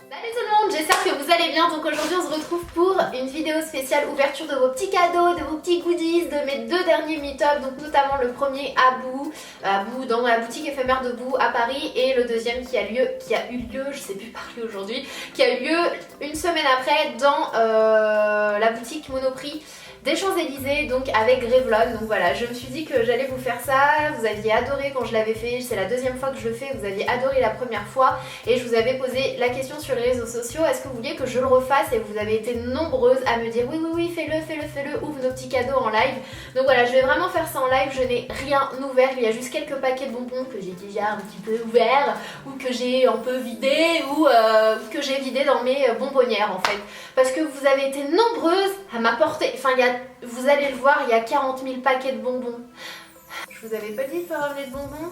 Salut tout le monde, j'espère que vous allez bien. Donc aujourd'hui on se retrouve pour une vidéo spéciale ouverture de vos petits cadeaux, de vos petits goodies, de mes deux derniers meet-up. Donc notamment le premier à Boo dans la boutique éphémère de Boo à Paris, et le deuxième qui a eu lieu, je sais plus parler aujourd'hui, qui a eu lieu une semaine après dans la boutique Monoprix des Champs-Élysées, donc avec Revlon. Donc voilà, je me suis dit que j'allais vous faire ça. Vous aviez adoré quand je l'avais fait, c'est la deuxième fois que je le fais. Vous aviez adoré la première fois et je vous avais posé la question sur les réseaux sociaux, est-ce que vous vouliez que je le refasse, et vous avez été nombreuses à me dire oui fais-le, ouvre nos petits cadeaux en live. Donc voilà, je vais vraiment faire ça en live. Je n'ai rien ouvert, il y a juste quelques paquets de bonbons que j'ai déjà un petit peu ouverts, ou que j'ai un peu vidé, ou que j'ai vidé dans mes bonbonnières en fait, parce que vous avez été nombreuses à m'apporter, enfin vous allez le voir, il y a 40 000 paquets de bonbons. Je vous avais pas dit de faire ramener de bonbons?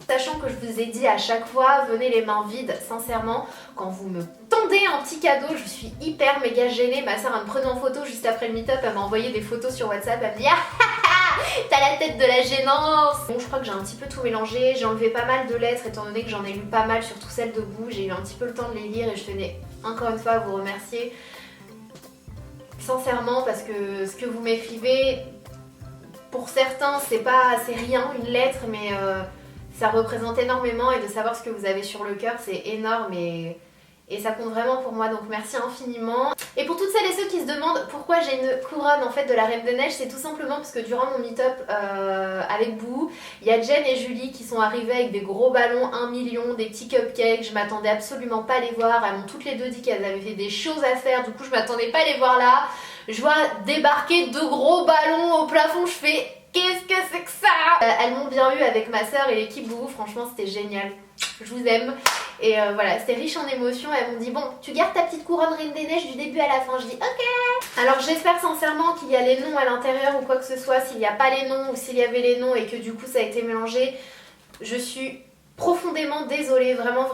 Sachant que je vous ai dit à chaque fois, venez les mains vides, sincèrement, quand vous me tendez un petit cadeau, je suis hyper méga gênée. Ma soeur me prenait en photo juste après le meet-up, elle m'a envoyé des photos sur WhatsApp, elle me dit ah, t'as la tête de la gênance. Bon, je crois que j'ai un petit peu tout mélangé, j'ai enlevé pas mal de lettres étant donné que j'en ai lu pas mal, surtout celles de Boo, j'ai eu un petit peu le temps de les lire et je tenais encore une fois à vous remercier. Sincèrement, parce que ce que vous m'écrivez, pour certains c'est rien, une lettre, mais ça représente énormément, et de savoir ce que vous avez sur le cœur, c'est énorme et ça compte vraiment pour moi, donc merci infiniment. Et pour toutes celles et ceux qui se demandent pourquoi j'ai une couronne en fait de la Reine des Neiges, c'est tout simplement parce que durant mon meet-up avec Boo, il y a Jen et Julie qui sont arrivées avec des gros ballons 1 million, des petits cupcakes. Je m'attendais absolument pas à les voir, elles m'ont toutes les deux dit qu'elles avaient fait des choses à faire, du coup je m'attendais pas à les voir là. Je vois débarquer deux gros ballons au plafond, je fais qu'est-ce que c'est que ça? Elles m'ont bien eu avec ma soeur et l'équipe Boo, franchement c'était génial. Je vous aime. Et voilà, c'était riche en émotions. Elles m'ont dit bon, tu gardes ta petite couronne Reine des Neiges du début à la fin. Je dis ok. Alors j'espère sincèrement qu'il y a les noms à l'intérieur ou quoi que ce soit. S'il n'y a pas les noms, ou s'il y avait les noms et que du coup ça a été mélangé, je suis profondément désolée, vraiment.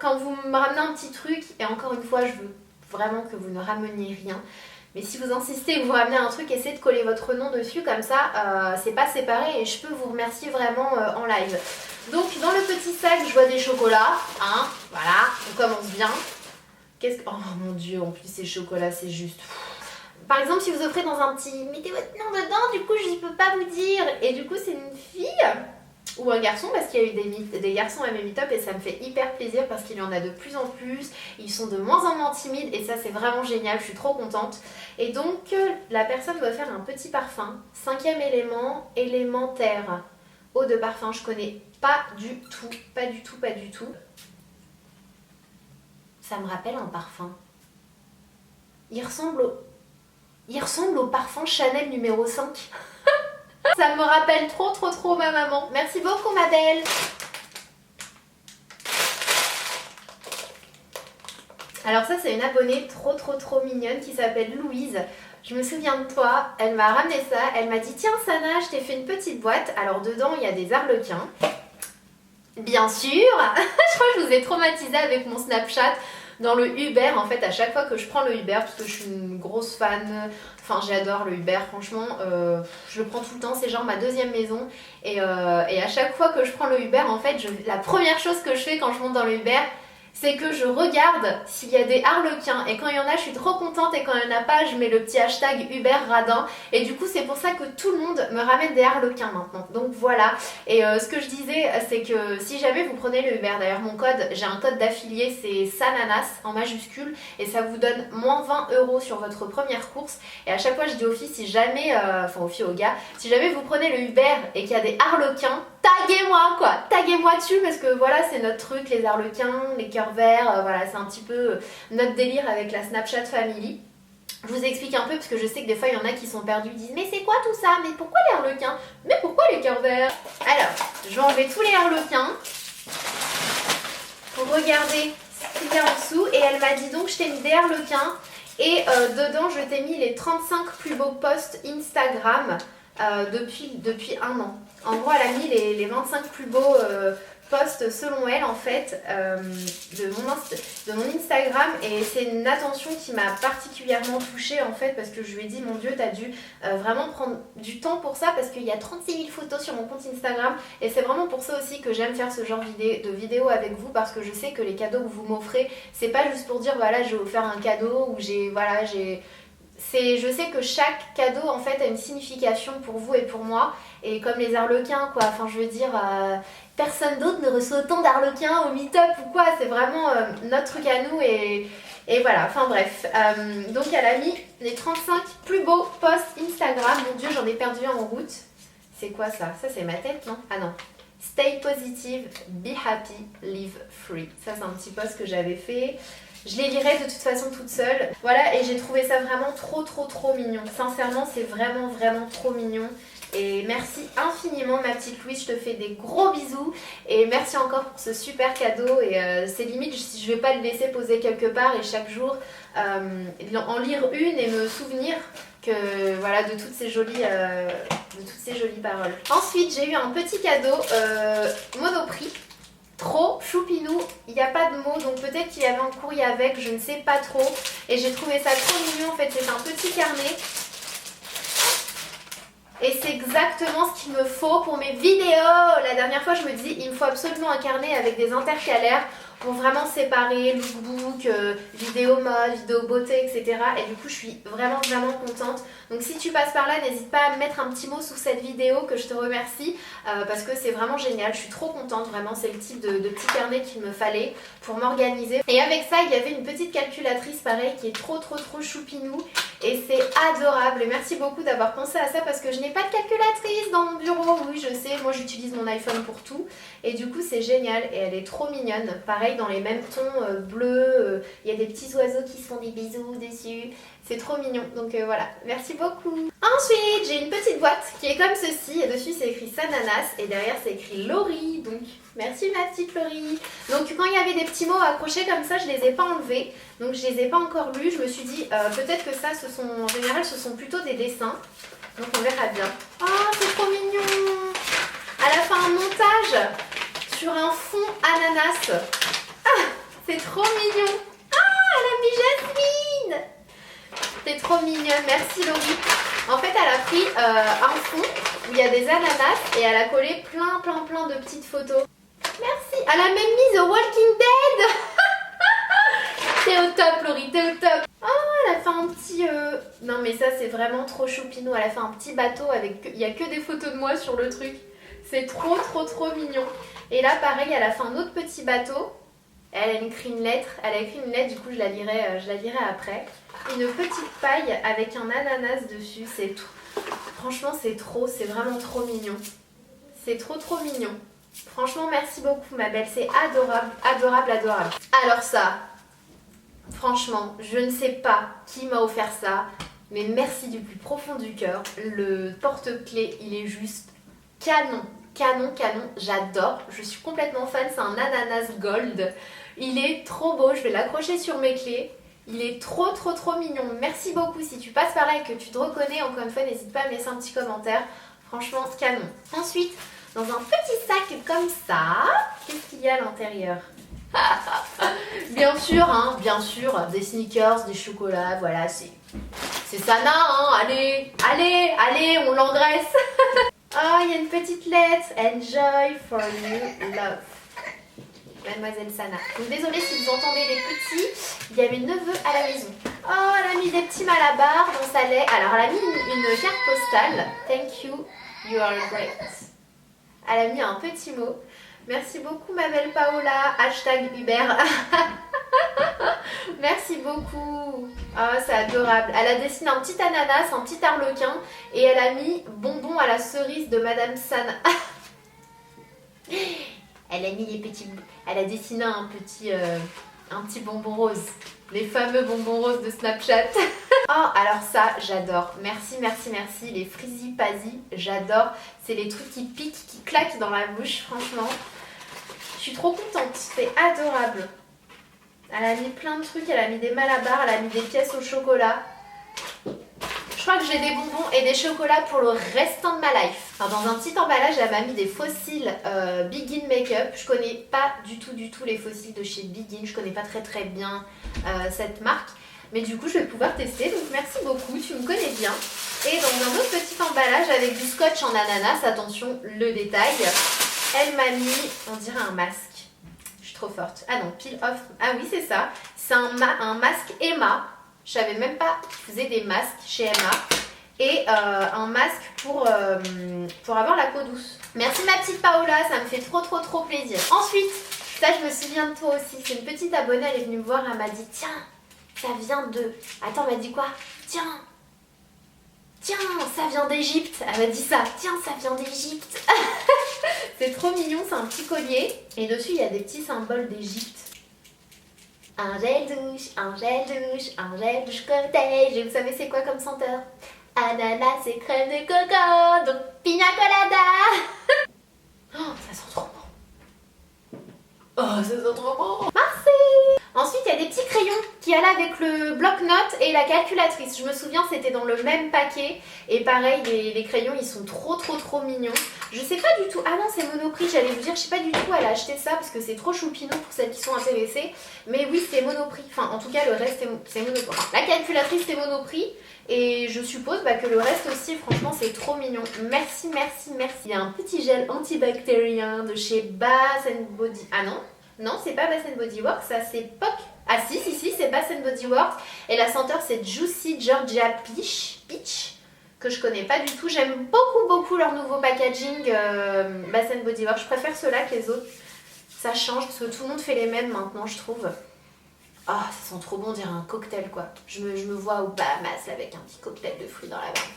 Quand vous me ramenez un petit truc, et encore une fois je veux vraiment que vous ne rameniez rien, mais si vous insistez et que vous ramenez un truc, essayez de coller votre nom dessus, comme ça c'est pas séparé et je peux vous remercier vraiment en live. Donc dans le petit sac je vois des chocolats, hein, voilà, on commence bien. Oh mon dieu, en plus ces chocolats c'est juste... Par exemple si vous offrez dans un petit... mettez votre nom dedans, du coup je peux pas vous dire. Et du coup c'est une fille ou un garçon, parce qu'il y a eu des garçons à mes meet-up et ça me fait hyper plaisir parce qu'il y en a de plus en plus, ils sont de moins en moins timides et ça c'est vraiment génial, je suis trop contente. Et donc la personne doit faire un petit parfum, 5e élément, élémentaire, eau de parfum, je connais pas du tout. Ça me rappelle un parfum. Il ressemble au parfum Chanel numéro 5. Ça me rappelle trop ma maman. Merci beaucoup ma belle. Alors ça c'est une abonnée trop mignonne qui s'appelle Louise. Je me souviens de toi, elle m'a ramené ça, elle m'a dit tiens Sana, je t'ai fait une petite boîte. Alors dedans il y a des arlequins. Bien sûr. Je crois que je vous ai traumatisé avec mon Snapchat. Dans le Uber, en fait, à chaque fois que je prends le Uber, parce que je suis une grosse fan, enfin j'adore le Uber, franchement, je le prends tout le temps, c'est genre ma deuxième maison. Et à chaque fois que je prends le Uber, en fait, la première chose que je fais quand je monte dans le Uber, c'est que je regarde s'il y a des harlequins, et quand il y en a je suis trop contente, et quand il n'y en a pas je mets le petit hashtag Uber radin, et du coup c'est pour ça que tout le monde me ramène des harlequins maintenant. Donc voilà, et ce que je disais c'est que si jamais vous prenez le Uber, d'ailleurs mon code, j'ai un code d'affilié, c'est SANANAS en majuscule, et ça vous donne moins 20 € sur votre première course. Et à chaque fois je dis aux filles, si jamais, enfin aux filles, aux gars, si jamais vous prenez le Uber et qu'il y a des harlequins, taguez-moi quoi, taguez-moi dessus, parce que voilà c'est notre truc, les harlequins, les cœurs verts, voilà c'est un petit peu notre délire avec la Snapchat Family. Je vous explique un peu parce que je sais que des fois il y en a qui sont perdus, disent mais c'est quoi tout ça, mais pourquoi les harlequins, mais pourquoi les cœurs verts. Alors je vais enlever tous les harlequins pour regarder ce qu'il y a en dessous, et elle m'a dit donc je t'ai mis des harlequins, et dedans je t'ai mis les 35 plus beaux posts Instagram depuis un an. En gros elle a mis les 25 plus beaux post selon elle en fait de mon Instagram, et c'est une attention qui m'a particulièrement touchée en fait, parce que je lui ai dit mon Dieu, t'as dû vraiment prendre du temps pour ça, parce qu'il y a 36 000 photos sur mon compte Instagram, et c'est vraiment pour ça aussi que j'aime faire ce genre de vidéos avec vous, parce que je sais que les cadeaux que vous m'offrez, c'est pas juste pour dire voilà j'ai offert un cadeau, ou je sais que chaque cadeau en fait a une signification pour vous et pour moi, et comme les arlequins quoi, enfin je veux dire personne d'autre ne reçoit autant d'arlequins au meet-up ou quoi, c'est vraiment notre truc à nous, et voilà, enfin bref. Donc elle a mis les 35 plus beaux posts Instagram, mon Dieu j'en ai perdu un en route. C'est quoi ça? Ça c'est ma tête non? Ah non. Stay positive, be happy, live free. Ça c'est un petit post que j'avais fait. Je les lirai de toute façon toute seule. Voilà, et j'ai trouvé ça vraiment trop mignon. Sincèrement, c'est vraiment trop mignon. Et merci infiniment ma petite Louise, je te fais des gros bisous. Et merci encore pour ce super cadeau. Et c'est limite si je vais pas le laisser poser quelque part et chaque jour en lire une et me souvenir que voilà de toutes ces jolies paroles. Ensuite, j'ai eu un petit cadeau Monoprix. Trop choupinou, il n'y a pas de mots, donc peut-être qu'il y avait un courrier avec, je ne sais pas trop. Et j'ai trouvé ça trop mignon, en fait c'est un petit carnet. Et c'est exactement ce qu'il me faut pour mes vidéos. La dernière fois je me dis il me faut absolument un carnet avec des intercalaires pour vraiment séparer lookbook, vidéo mode, vidéo beauté, etc. Et du coup je suis vraiment contente. Donc si tu passes par là, n'hésite pas à me mettre un petit mot sous cette vidéo, que je te remercie parce que c'est vraiment génial. Je suis trop contente, vraiment c'est le type de petit carnet qu'il me fallait pour m'organiser. Et avec ça il y avait une petite calculatrice pareil qui est trop choupinou. Et c'est adorable, et merci beaucoup d'avoir pensé à ça parce que je n'ai pas de calculatrice dans mon bureau. Oui je sais, moi j'utilise mon iPhone pour tout, et du coup c'est génial, et elle est trop mignonne. Pareil dans les mêmes tons bleus, il y a des petits oiseaux qui se font des bisous dessus, c'est trop mignon, donc voilà, merci beaucoup. Ensuite j'ai une petite boîte qui est comme ceci, et dessus c'est écrit Sananas et derrière c'est écrit Laurie, donc merci ma petite Laurie. Donc quand il y avait des petits mots accrochés comme ça, je les ai pas enlevés, donc je les ai pas encore lus. Je me suis dit peut-être que ça en général ce sont plutôt des dessins, donc on verra bien. Oh c'est trop mignon. Elle a fait un montage sur un fond ananas. Ah c'est trop mignon. Ah elle a mis Jasmine. C'est trop mignonne, merci Laurie. En fait elle a pris un fond où il y a des ananas et elle a collé plein de petites photos. Merci. Elle a même mis The Walking Dead. T'es au top Laurie, t'es au top. Oh elle a fait un petit... Non mais ça c'est vraiment trop choupinou. Elle a fait un petit bateau avec... Il n'y a que des photos de moi sur le truc. C'est trop mignon. Et là pareil elle a fait un autre petit bateau. Elle a écrit une lettre. Du coup je la lirai après. Une petite paille avec un ananas dessus. C'est tout. Franchement c'est vraiment trop mignon. C'est trop mignon. Franchement merci beaucoup ma belle. C'est adorable. Alors ça... Franchement, je ne sais pas qui m'a offert ça, mais merci du plus profond du cœur. Le porte-clés, il est juste canon, j'adore. Je suis complètement fan, c'est un ananas gold. Il est trop beau, je vais l'accrocher sur mes clés. Il est trop mignon. Merci beaucoup. Si tu passes par là et que tu te reconnais, encore une fois, n'hésite pas à me laisser un petit commentaire. Franchement, canon. Ensuite, dans un petit sac comme ça, qu'est-ce qu'il y a à l'intérieur? Bien sûr, des sneakers, des chocolats, voilà, c'est Sana, hein, allez, on l'engraisse. Oh, il y a une petite lettre, enjoy for you, love. Mademoiselle Sana. Donc désolée si vous entendez les petits, il y a mes neveux à la maison. Oh, elle a mis des petits malabars dans sa lettre. Alors, elle a mis une carte postale, thank you, you are great. Elle a mis un petit mot. Merci beaucoup ma belle Paola, hashtag Hubert. Merci beaucoup. Ah c'est adorable. Elle a dessiné un petit ananas, un petit arlequin et elle a mis bonbon à la cerise de Madame Sana. Elle a mis les petits... Elle a dessiné un petit bonbon rose. Les fameux bonbons roses de Snapchat. Oh alors ça j'adore. Merci. Les frizzy pazzy, j'adore. C'est les trucs qui piquent, qui claquent dans la bouche, franchement. Je suis trop contente, c'est adorable. Elle a mis plein de trucs, elle a mis des malabars, elle a mis des pièces au chocolat. Je crois que j'ai des bonbons et des chocolats pour le restant de ma life. Alors dans un petit emballage, elle m'a mis des fossiles Begin Makeup. Je connais pas du tout les fossiles de chez Begin. Je connais pas très bien cette marque. Mais du coup, je vais pouvoir tester. Donc merci beaucoup, tu me connais bien. Et dans un autre petit emballage avec du scotch en ananas. Attention, le détail. Elle m'a mis, on dirait un masque. Je suis trop forte. Ah non, peel off. Ah oui, c'est ça. C'est un masque Emma. Je savais même pas qu'ils faisaient des masques chez Emma. Et un masque pour avoir la peau douce. Merci ma petite Paola, ça me fait trop plaisir. Ensuite, ça je me souviens de toi aussi. C'est une petite abonnée, elle est venue me voir, elle m'a dit tiens, ça vient de... Attends, elle m'a dit quoi? Tiens, ça vient d'Égypte. Elle m'a dit ça. Tiens, ça vient d'Égypte. C'est trop mignon, c'est un petit collier. Et dessus, il y a des petits symboles d'Égypte. Un gel douche, cottage. Et vous savez c'est quoi comme senteur? Ananas et crème de coco. Donc pina colada. Oh, ça sent trop bon. Oh, ça sent trop bon. Merci. Ensuite, il y a des petits crayons qui allaient avec le bloc-notes et la calculatrice. Je me souviens, c'était dans le même paquet. Et pareil, les crayons, ils sont trop mignons. Je sais pas du tout... Ah non, c'est Monoprix, j'allais vous dire. Je sais pas du tout, elle a acheté ça parce que c'est trop choupinou pour celles qui sont intéressées. Mais oui, c'est Monoprix. Enfin, en tout cas, le reste, c'est Monoprix. La calculatrice, c'est Monoprix. Et je suppose que le reste aussi, franchement, c'est trop mignon. Merci. Il y a un petit gel antibactérien de chez Bath Body... Ah non? Non, c'est pas Bath Body Works, ça c'est POC. Ah si, c'est Bath Body Works. Et la senteur c'est Juicy Georgia Peach, que je connais pas du tout. J'aime beaucoup leur nouveau packaging Bath Body Works. Je préfère ceux-là que les autres. Ça change parce que tout le monde fait les mêmes maintenant, je trouve. Ah, ça sent trop bon, on dirait un cocktail quoi. Je me vois aux Bahamas avec un petit cocktail de fruits dans la main.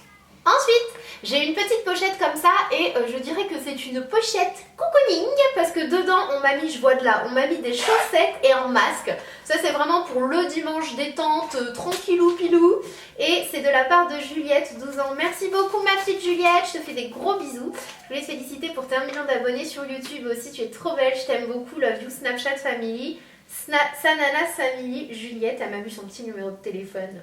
Ensuite, j'ai une petite pochette comme ça et je dirais que c'est une pochette cocooning parce que dedans on m'a mis, je vois de là, on m'a mis des chaussettes et un masque. Ça c'est vraiment pour le dimanche détente, tranquillou pilou. Et c'est de la part de Juliette, 12 ans. Merci beaucoup ma petite Juliette, je te fais des gros bisous. Je voulais te féliciter pour tes 1 million d'abonnés sur YouTube aussi, tu es trop belle, je t'aime beaucoup. Love you Snapchat Family, Sananas Family, Juliette, elle m'a mis son petit numéro de téléphone.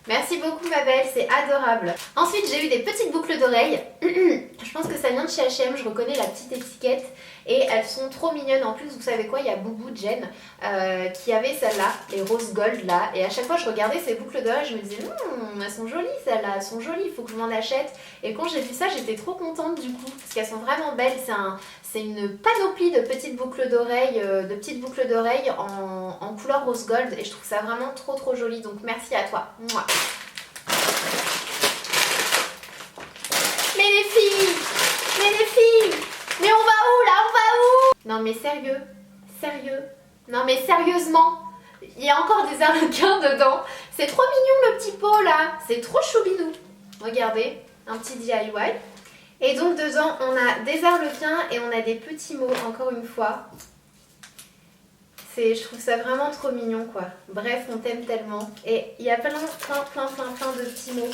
Merci beaucoup ma belle, c'est adorable. Ensuite j'ai eu des petites boucles d'oreilles. Je pense que ça vient de chez H&M, je reconnais la petite étiquette. Et elles sont trop mignonnes. En plus vous savez quoi, il y a Boubou Jen qui avait celle-là, les rose gold là. Et à chaque fois je regardais ces boucles d'oreilles, je me disais elles sont jolies celles-là, elles sont jolies, il faut que je m'en achète. Et quand j'ai vu ça j'étais trop contente du coup, parce qu'elles sont vraiment belles. C'est une panoplie de petites boucles d'oreilles, en couleur rose gold. Et je trouve ça vraiment trop joli, donc merci à toi. Mouah. Mais les filles, mais on va où là, on va où? Non mais sérieux, non mais sérieusement, il y a encore des arlequins dedans. C'est trop mignon le petit pot là, c'est trop choubinou. Regardez, un petit DIY. Et donc dedans on a des arlequins et on a des petits mots encore une fois. Je trouve ça vraiment trop mignon quoi. Bref, on t'aime tellement. Et il y a plein de petits mots.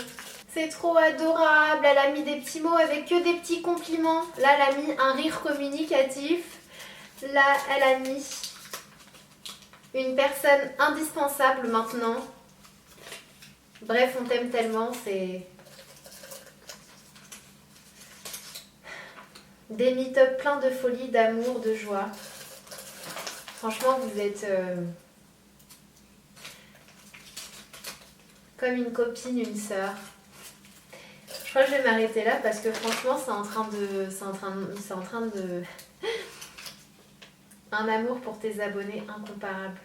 C'est trop adorable. Elle a mis des petits mots avec que des petits compliments. Là, elle a mis un rire communicatif. Là, elle a mis une personne indispensable maintenant. Bref, on t'aime tellement. C'est des meet-up pleins de folie, d'amour, de joie. Franchement, vous êtes comme une copine, une sœur. Je crois que je vais m'arrêter là parce que franchement, c'est en train de... Un amour pour tes abonnés incomparable.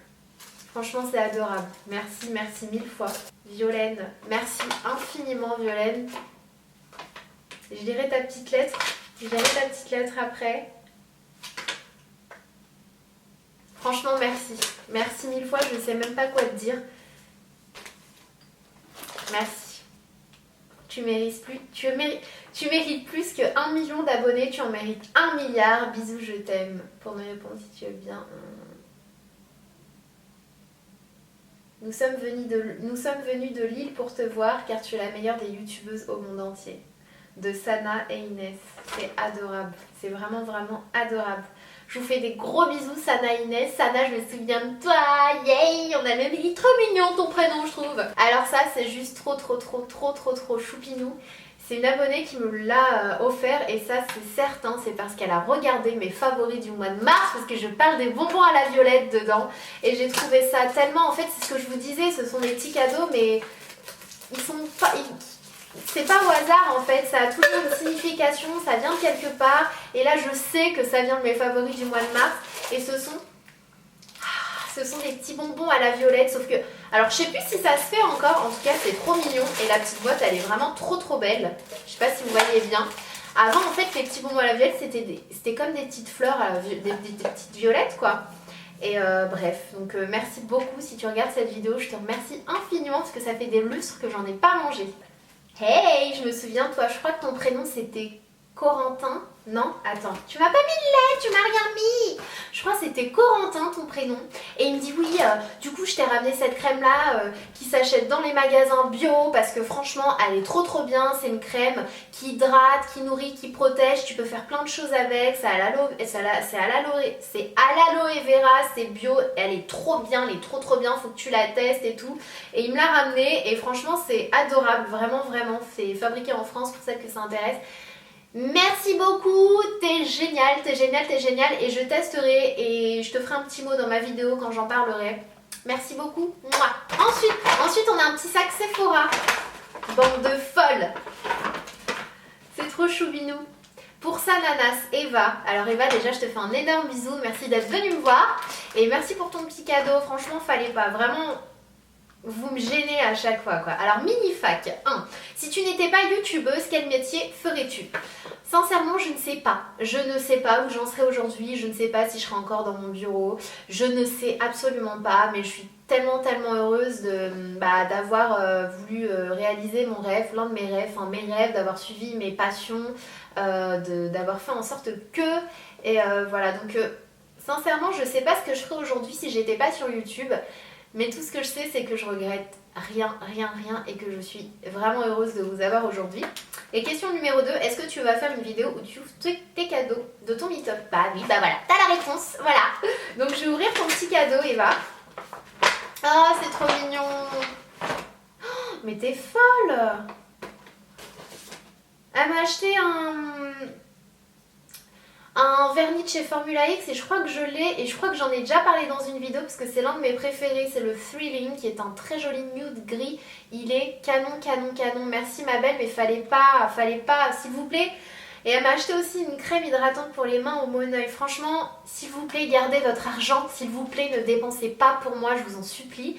Franchement, c'est adorable. Merci 1000 fois. Violaine, merci infiniment Violaine. Je lirai ta petite lettre. Après. Franchement, merci. Merci 1000 fois, je ne sais même pas quoi te dire. Merci. Tu mérites plus que 1 million d'abonnés, tu en mérites 1 milliard. Bisous, je t'aime. Pour me répondre si tu veux bien. Nous sommes venus de Lille pour te voir car tu es la meilleure des youtubeuses au monde entier. De Sana et Inès. C'est adorable. C'est vraiment adorable. Je vous fais des gros bisous, Sana Inès. Sana, je me souviens de toi. Yay, on a le même. Il est trop mignon ton prénom, je trouve. Alors ça, c'est juste trop choupinou. C'est une abonnée qui me l'a offert et ça c'est certain, c'est parce qu'elle a regardé mes favoris du mois de mars parce que je parle des bonbons à la violette dedans et j'ai trouvé ça tellement, en fait c'est ce que je vous disais, ce sont des petits cadeaux mais ils sont pas... C'est pas au hasard en fait, ça a toujours une signification, ça vient de quelque part et là je sais que ça vient de mes favoris du mois de mars et ce sont des petits bonbons à la violette, sauf que... Alors je sais plus si ça se fait encore, en tout cas c'est trop mignon et la petite boîte elle est vraiment trop belle. Je sais pas si vous voyez bien. Avant en fait les petits bonbons à la violette c'était comme des petites fleurs, des petites violettes quoi. Et bref, donc merci beaucoup si tu regardes cette vidéo, je te remercie infiniment parce que ça fait des lustres que j'en ai pas mangé. Hey, je me souviens de toi, je crois que ton prénom c'était Corentin. Non, attends, tu m'as pas mis de lait, tu m'as rien mis. Je crois que c'était Corentin ton prénom. Et il me dit oui, du coup je t'ai ramené cette crème là qui s'achète dans les magasins bio parce que franchement elle est trop bien. C'est une crème qui hydrate, qui nourrit, qui protège. Tu peux faire plein de choses avec. C'est à l'aloe vera, c'est bio. Elle est trop bien, elle est trop bien. Faut que tu la testes et tout. Et il me l'a ramené et franchement c'est adorable, vraiment. C'est fabriqué en France pour celles que ça intéresse. Merci beaucoup, t'es génial et je testerai et je te ferai un petit mot dans ma vidéo quand j'en parlerai. Merci beaucoup. Mouah. Ensuite on a un petit sac Sephora. Bande de folles. C'est trop choubinou. Pour ça, Nanas, Eva. Alors Eva, déjà je te fais un énorme bisou. Merci d'être venue me voir. Et merci pour ton petit cadeau. Franchement, fallait pas. Vraiment... Vous me gênez à chaque fois quoi. Alors mini-fac 1. Si tu n'étais pas youtubeuse, quel métier ferais-tu? Sincèrement, je ne sais pas. Je ne sais pas où j'en serai aujourd'hui. Je ne sais pas si je serai encore dans mon bureau. Je ne sais absolument pas. Mais je suis tellement heureuse d'avoir voulu réaliser mon rêve, l'un de mes rêves, mes rêves, d'avoir suivi mes passions, d'avoir fait en sorte que... Et voilà, donc sincèrement, je ne sais pas ce que je ferais aujourd'hui si j'étais pas sur YouTube. Mais tout ce que je sais, c'est que je regrette rien et que je suis vraiment heureuse de vous avoir aujourd'hui. Et question numéro 2, est-ce que tu vas faire une vidéo où tu ouvres tes cadeaux de ton meet-up? Bah oui, bah voilà, t'as la réponse, voilà. Donc je vais ouvrir ton petit cadeau, Eva. Oh, c'est trop mignon. Oh, mais t'es folle. Elle m'a acheté un vernis de chez Formula X et je crois que je l'ai et je crois que j'en ai déjà parlé dans une vidéo parce que c'est l'un de mes préférés, c'est le Thrilling qui est un très joli nude gris. Il est canon. Merci ma belle, mais fallait pas, s'il vous plaît. Et elle m'a acheté aussi une crème hydratante pour les mains au Moneuil. Franchement, s'il vous plaît, gardez votre argent, s'il vous plaît, ne dépensez pas pour moi, je vous en supplie.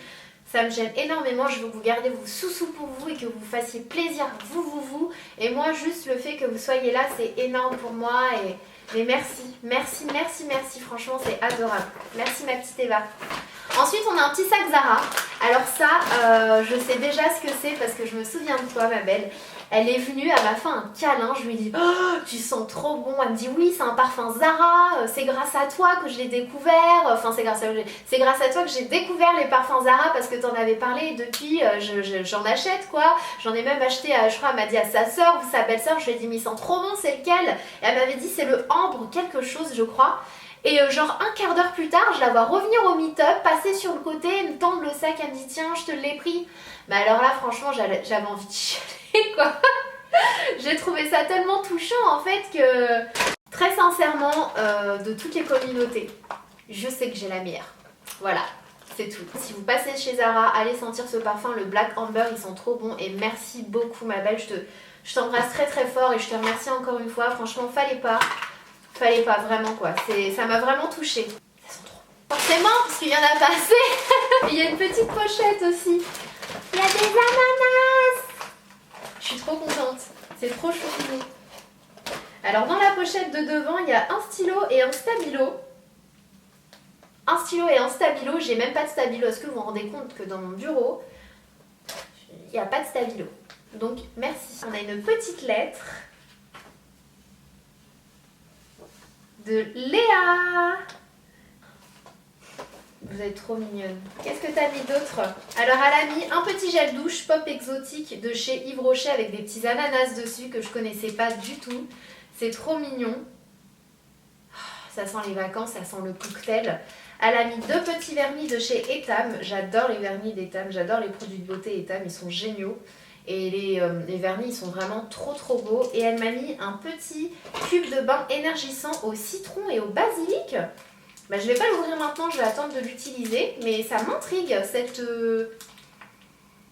Ça me gêne énormément, je veux que vous gardiez vos sous pour vous et que vous fassiez plaisir, vous. Et moi, juste le fait que vous soyez là, c'est énorme pour moi et... Mais merci, franchement c'est adorable. Merci ma petite Eva. Ensuite on a un petit sac Zara. Alors ça, je sais déjà ce que c'est parce que je me souviens de toi ma belle. Elle est venue, elle m'a fait un câlin, je lui ai dit oh, tu sens trop bon. Elle me dit oui c'est un parfum Zara, c'est grâce à toi que je l'ai découvert. Enfin c'est grâce à toi que j'ai découvert les parfums Zara parce que t'en avais parlé et depuis j'en achète quoi. J'en ai même acheté, je crois elle m'a dit à sa soeur ou sa belle-soeur, je lui ai dit mais il sent trop bon, c'est lequel? Et elle m'avait dit c'est le ambre quelque chose je crois. Et genre un quart d'heure plus tard, je la vois revenir au meet-up, passer sur le côté, me tendre le sac, elle me dit tiens je te l'ai pris. Mais alors là franchement j'avais envie de chialer quoi. J'ai trouvé ça tellement touchant en fait que très sincèrement de toutes les communautés, je sais que j'ai la meilleure. Voilà, c'est tout. Si vous passez chez Zara, allez sentir ce parfum, le Black Amber, ils sont trop bons et merci beaucoup ma belle, je t'embrasse très fort et je te remercie encore une fois. Franchement fallait pas vraiment quoi, ça m'a vraiment touchée. Elles sont trop forcément parce qu'il y en a pas assez. Il y a une petite pochette aussi. Il y a des ananas. Je suis trop contente, c'est trop choupinou. Alors dans la pochette de devant, il y a un stylo et un stabilo. Un stylo et un stabilo, j'ai même pas de stabilo. Est-ce que vous vous rendez compte que dans mon bureau, il n'y a pas de stabilo? Donc merci. On a une petite lettre de Léa. Vous êtes trop mignonne. Qu'est-ce que t'as mis d'autre? Alors elle a mis un petit gel douche pop exotique de chez Yves Rocher avec des petits ananas dessus que je connaissais pas du tout. C'est trop mignon. Oh, ça sent les vacances, ça sent le cocktail. Elle a mis 2 petits vernis de chez Etam. J'adore les vernis d'Etam, j'adore les produits de beauté Etam, ils sont géniaux. Et les vernis, ils sont vraiment trop beaux. Et elle m'a mis un petit cube de bain énergisant au citron et au basilic. Bah, je vais pas l'ouvrir maintenant, je vais attendre de l'utiliser. Mais ça m'intrigue, cette...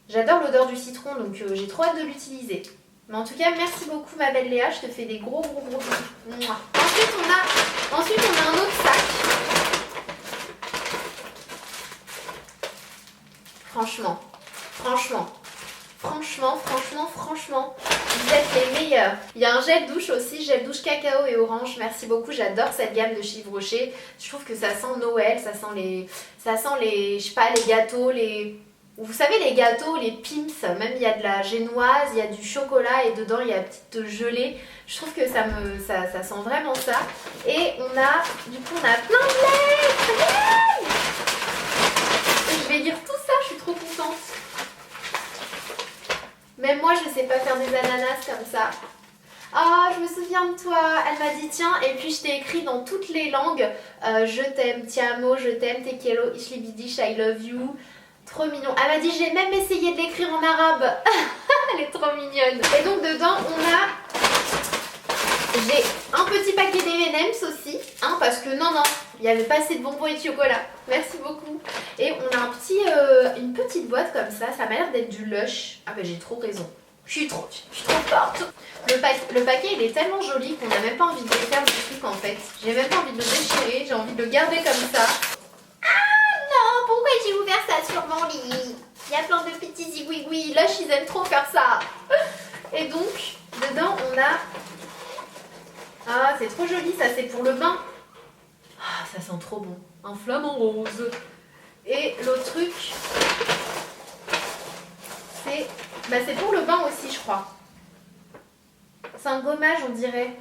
J'adore l'odeur du citron, donc j'ai trop hâte de l'utiliser. Mais en tout cas, merci beaucoup ma belle Léa, je te fais des gros bisous. Ensuite, on a un autre sac. Franchement, vous êtes les meilleurs. Il y a un gel douche aussi, gel douche cacao et orange. Merci beaucoup, j'adore cette gamme de chez Yves Rocher. Je trouve que ça sent Noël, ça sent les, je sais pas, les gâteaux, vous savez les gâteaux, les Pim's, même il y a de la génoise, il y a du chocolat et dedans il y a une petite gelée. Je trouve que ça sent vraiment ça. Et on a plein de lettres. Je vais lire tout ça, je suis trop contente. Même moi je sais pas faire des ananas comme ça. Ah, je me souviens de toi. Elle m'a dit tiens, et puis je t'ai écrit dans toutes les langues. Je t'aime, ti amo, je t'aime, te quiero, ich liebe dich, I love you. Trop mignon. Elle m'a dit j'ai même essayé de l'écrire en arabe. Elle est trop mignonne. Et donc dedans j'ai un petit paquet d'M&M's aussi, hein, parce que non, il n'y avait pas assez de bonbons et de chocolat. Merci beaucoup. Et on a une petite boîte comme ça, ça m'a l'air d'être du Lush. Ah ben j'ai trop raison. Je suis trop forte. Le paquet il est tellement joli qu'on n'a même pas envie de faire du truc en fait. J'ai même pas envie de le déchirer, j'ai envie de le garder comme ça. Non, pourquoi j'ai ouvert ça sur mon lit? Il y a plein de petits zigouigouis. Lush ils aiment trop faire ça. Et donc, dedans on a... Ah, c'est trop joli, ça c'est pour le bain. Ah, ça sent trop bon. Un flamant rose. Et l'autre truc, c'est pour le bain aussi, je crois. C'est un gommage, on dirait.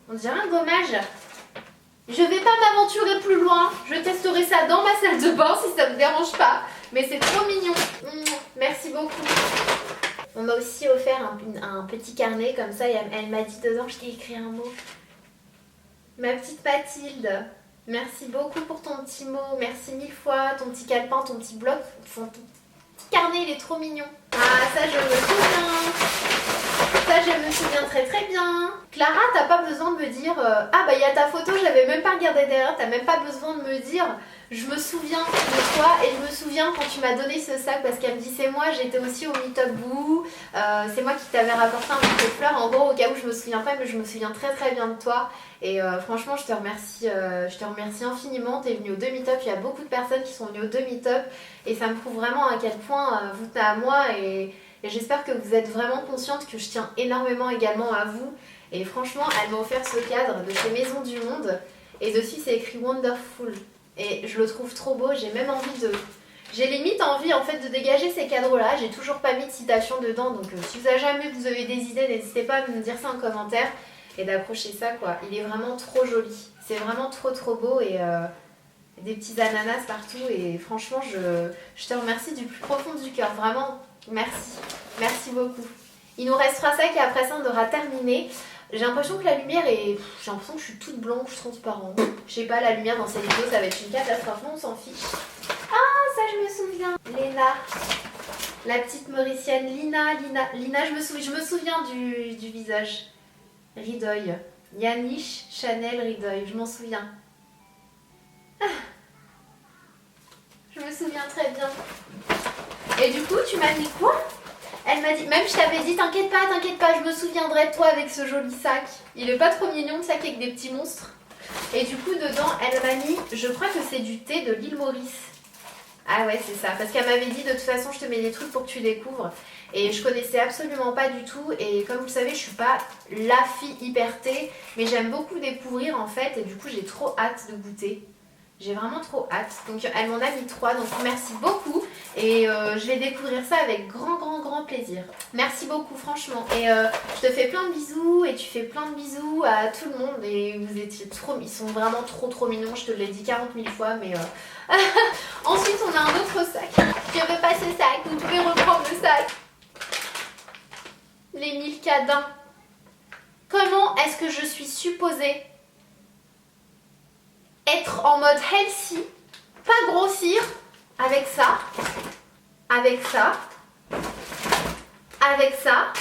On dirait un gommage. Je vais pas m'aventurer plus loin. Je testerai ça dans ma salle de bain si ça me dérange pas. Mais c'est trop mignon. Merci beaucoup. On m'a aussi offert un petit carnet comme ça et elle m'a dit dedans, je t'ai écrit un mot. Ma petite Mathilde, merci beaucoup pour ton petit mot, merci 1000 fois, ton petit calepin, ton petit bloc, ton petit carnet, il est trop mignon. Ah, ça je me souviens. Ça je me souviens très bien. Clara, t'as pas besoin de me dire ah bah il y a ta photo, j'avais même pas regardé derrière, t'as même pas besoin de me dire je me souviens de toi et je me souviens quand tu m'as donné ce sac parce qu'elle me dit c'est moi, j'étais aussi au Meetup Boo, c'est moi qui t'avais rapporté un bouquet de fleurs, en gros au cas où je me souviens pas mais je me souviens très bien de toi et franchement je te remercie infiniment, t'es venue aux 2 Meetup, il y a beaucoup de personnes qui sont venues aux 2 Meetup et ça me prouve vraiment à quel point vous tenez à moi et j'espère que vous êtes vraiment consciente que je tiens énormément également à vous et franchement elle m'a offert ce cadre de chez Maison du Monde et dessus c'est écrit Wonderful. Et je le trouve trop beau, j'ai même envie de... J'ai limite envie en fait de dégager ces cadres-là, j'ai toujours pas mis de citation dedans, donc si vous avez des idées, n'hésitez pas à me dire ça en commentaire et d'accrocher ça quoi. Il est vraiment trop joli, c'est vraiment trop beau et des petits ananas partout et franchement je te remercie du plus profond du cœur, vraiment merci beaucoup. Il nous restera ça et après ça on aura terminé. J'ai l'impression que la lumière est... J'ai l'impression que je suis toute blanche, transparente. Je sais pas, la lumière dans ces vidéos, ça va être une catastrophe. Non, on s'en fiche. Ah, ça je me souviens. Léna. La petite Mauricienne. Lina, je me souviens du visage. Ridoy. Yanish Chanel Ridoy. Je m'en souviens. Ah. Je me souviens très bien. Et du coup, tu m'as mis quoi ? Elle m'a dit, même je t'avais dit, t'inquiète pas, je me souviendrai de toi avec ce joli sac. Il est pas trop mignon, le sac avec des petits monstres. Et du coup, dedans, elle m'a mis, je crois que c'est du thé de l'île Maurice. Ah ouais, c'est ça. Parce qu'elle m'avait dit, de toute façon, je te mets des trucs pour que tu découvres. Et je connaissais absolument pas du tout. Et comme vous le savez, je suis pas la fille hyper thé. Mais j'aime beaucoup découvrir en fait. Et du coup, j'ai trop hâte de goûter. J'ai vraiment trop hâte. Donc elle m'en a mis 3, donc merci beaucoup. Et je vais découvrir ça avec grand plaisir. Merci beaucoup franchement. Et je te fais plein de bisous et tu fais plein de bisous à tout le monde. Et vous étiez trop... Ils sont vraiment trop mignons. Je te l'ai dit 40 000 fois mais... Ensuite on a un autre sac. Je veux pas ce sac. Vous pouvez reprendre le sac. Les 1000 cadins. Comment est-ce que je suis supposée être en mode healthy, pas grossir, avec ça, avec ça, avec ça,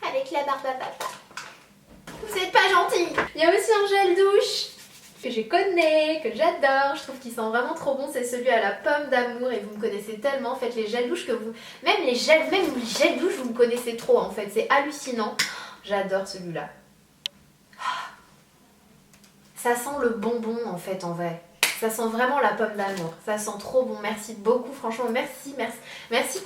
avec la barbe à papa. Vous êtes pas gentils. Il y a aussi un gel douche que je connais, que j'adore, je trouve qu'il sent vraiment trop bon, c'est celui à la pomme d'amour et vous me connaissez tellement, en fait les gels douches que vous... Même les gels douches vous me connaissez trop en fait, c'est hallucinant. J'adore celui-là. Ça sent le bonbon en fait en vrai. Ça sent vraiment la pomme d'amour, ça sent trop bon, merci beaucoup, franchement merci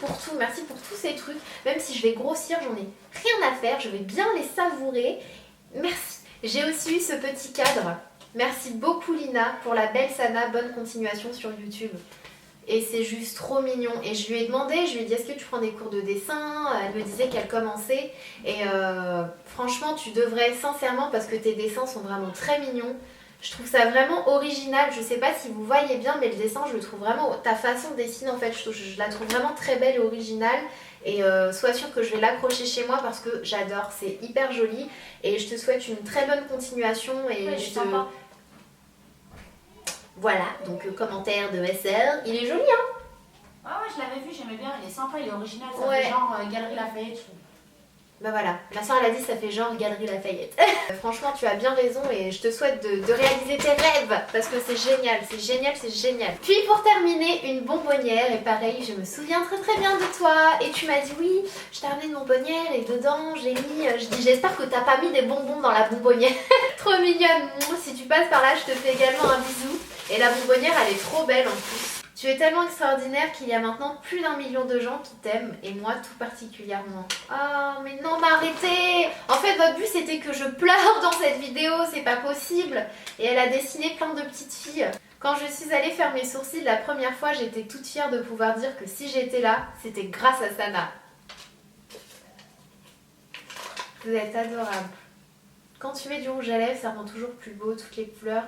pour tout, merci pour tous ces trucs. Même si je vais grossir, j'en ai rien à faire, je vais bien les savourer, merci. J'ai aussi eu ce petit cadre. Merci beaucoup Lina pour la belle Sana, bonne continuation sur YouTube. Et c'est juste trop mignon. Et je lui ai demandé, je lui ai dit est-ce que tu prends des cours de dessin? Elle me disait qu'elle commençait. Et franchement tu devrais sincèrement parce que tes dessins sont vraiment très mignons. Je trouve ça vraiment original. Je sais pas si vous voyez bien mais le dessin je le trouve vraiment... Ta façon de dessiner en fait je la trouve vraiment très belle et originale. Et sois sûre que je vais l'accrocher chez moi parce que j'adore, c'est hyper joli. Et je te souhaite une très bonne continuation. Et ouais, je te... sympa. Voilà, donc commentaire de ma sœur, il est joli hein. Ah ouais, je l'avais vu, j'aimais bien, il est sympa, il est original, ça Ouais. fait genre Galerie Lafayette, je trouve. Bah voilà, ma soeur elle a dit ça fait genre Galerie Lafayette. Franchement tu as bien raison et je te souhaite de réaliser tes rêves parce que c'est génial, c'est génial, c'est génial. Puis pour terminer, une bonbonnière et pareil, je me souviens très bien de toi et tu m'as dit oui, je t'ai ramené une bonbonnière et dedans j'ai mis, je dis j'espère que t'as pas mis des bonbons dans la bonbonnière. Trop mignonne, si tu passes par là je te fais également un bisou et la bonbonnière elle est trop belle en plus. Tu es tellement extraordinaire qu'il y a maintenant plus d'1 million de gens qui t'aiment et moi tout particulièrement. Oh mais non mais arrêtez. En fait votre but c'était que je pleure dans cette vidéo, c'est pas possible. Et elle a dessiné plein de petites filles. Quand je suis allée faire mes sourcils la première fois, j'étais toute fière de pouvoir dire que si j'étais là, c'était grâce à Sana. Vous êtes adorable. Quand tu mets du rouge à lèvres, ça rend toujours plus beau, toutes les couleurs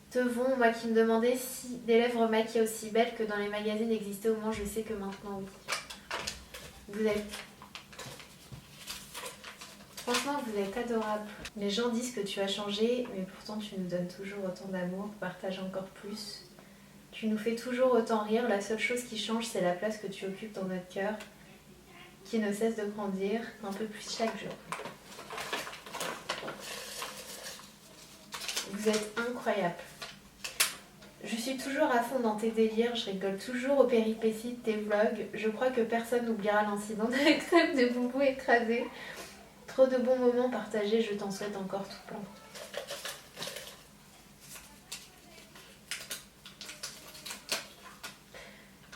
te vont. Moi qui me demandais si des lèvres maquillées aussi belles que dans les magazines existaient, au moins je sais que maintenant oui. Vous êtes... Franchement vous êtes adorable. Les gens disent que tu as changé, mais pourtant tu nous donnes toujours autant d'amour, partage encore plus. Tu nous fais toujours autant rire, la seule chose qui change c'est la place que tu occupes dans notre cœur, qui ne cesse de grandir un peu plus chaque jour. Vous êtes incroyable. Je suis toujours à fond dans tes délires, je rigole toujours aux péripéties de tes vlogs. Je crois que personne n'oubliera l'incident de la crème de boubou écrasée. Trop de bons moments partagés, je t'en souhaite encore tout plein.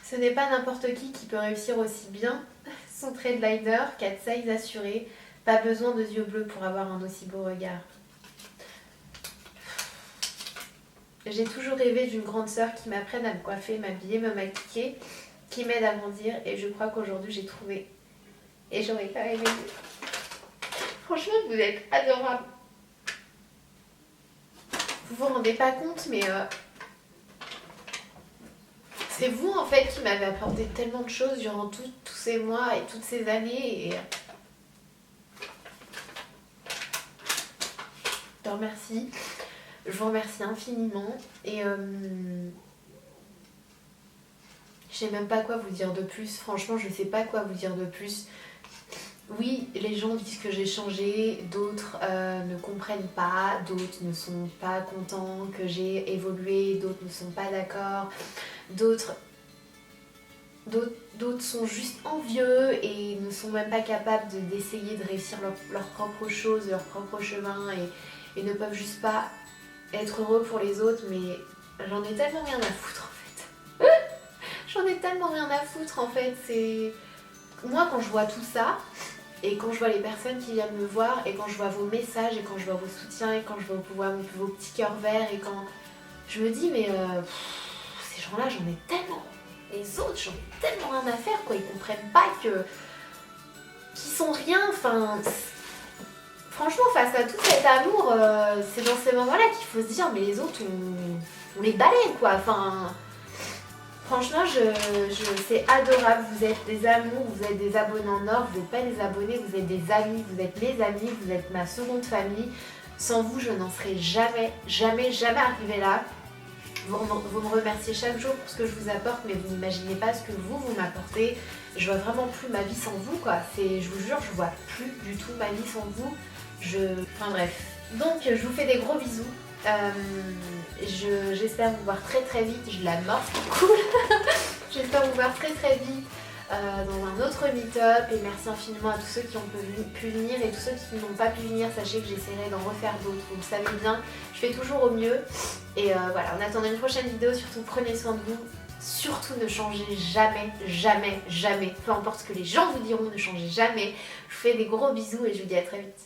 Ce n'est pas n'importe qui peut réussir aussi bien son trade liner, 4 size assuré. Pas besoin de yeux bleus pour avoir un aussi beau regard. J'ai toujours rêvé d'une grande sœur qui m'apprenne à me coiffer, m'habiller, me maquiller, qui m'aide à grandir et je crois qu'aujourd'hui j'ai trouvé. Et j'aurais pas aimé. Franchement, vous êtes adorable. Vous vous rendez pas compte, mais c'est vous en fait qui m'avez apporté tellement de choses durant tous ces mois et toutes ces années. Et... je te remercie. Je vous remercie infiniment et je sais même pas quoi vous dire de plus. Franchement, je sais pas quoi vous dire de plus. Oui, les gens disent que j'ai changé, d'autres ne comprennent pas, d'autres ne sont pas contents que j'ai évolué, d'autres ne sont pas d'accord, d'autres sont juste envieux et ne sont même pas capables d'essayer de réussir leur propre chose, leur propre chemin et ne peuvent juste pas être heureux pour les autres, mais j'en ai tellement rien à foutre en fait. J'en ai tellement rien à foutre en fait. C'est moi quand je vois tout ça et quand je vois les personnes qui viennent me voir et quand je vois vos messages et quand je vois vos soutiens et quand je vois vos petits cœurs verts et quand je me dis mais ces gens-là j'en ai tellement. Les autres j'en ai tellement rien à faire quoi. Ils comprennent pas qu'ils sont rien. Enfin. Franchement, face à tout cet amour, c'est dans ces moments-là qu'il faut se dire mais les autres, on les balaye quoi. Enfin, franchement, c'est adorable. Vous êtes des amours, vous êtes des abonnés en or, vous n'êtes pas des abonnés, vous êtes des amis, vous êtes mes amis, vous êtes ma seconde famille. Sans vous, je n'en serais jamais, jamais, jamais arrivée là. Vous me remerciez chaque jour pour ce que je vous apporte, mais vous n'imaginez pas ce que vous m'apportez. Je vois vraiment plus ma vie sans vous, quoi. Je vous jure, je vois plus du tout ma vie sans vous. Enfin bref. Donc, je vous fais des gros bisous. J'espère vous voir très très vite. Je la mords, cool. J'espère vous voir très très vite dans un autre meet-up. Et merci infiniment à tous ceux qui ont pu venir et tous ceux qui n'ont pas pu venir. Sachez que j'essaierai d'en refaire d'autres. Vous le savez bien, je fais toujours au mieux. Et voilà, en attendant une prochaine vidéo, surtout prenez soin de vous. Surtout ne changez jamais, jamais, jamais. Peu importe ce que les gens vous diront, ne changez jamais. Je vous fais des gros bisous et je vous dis à très vite.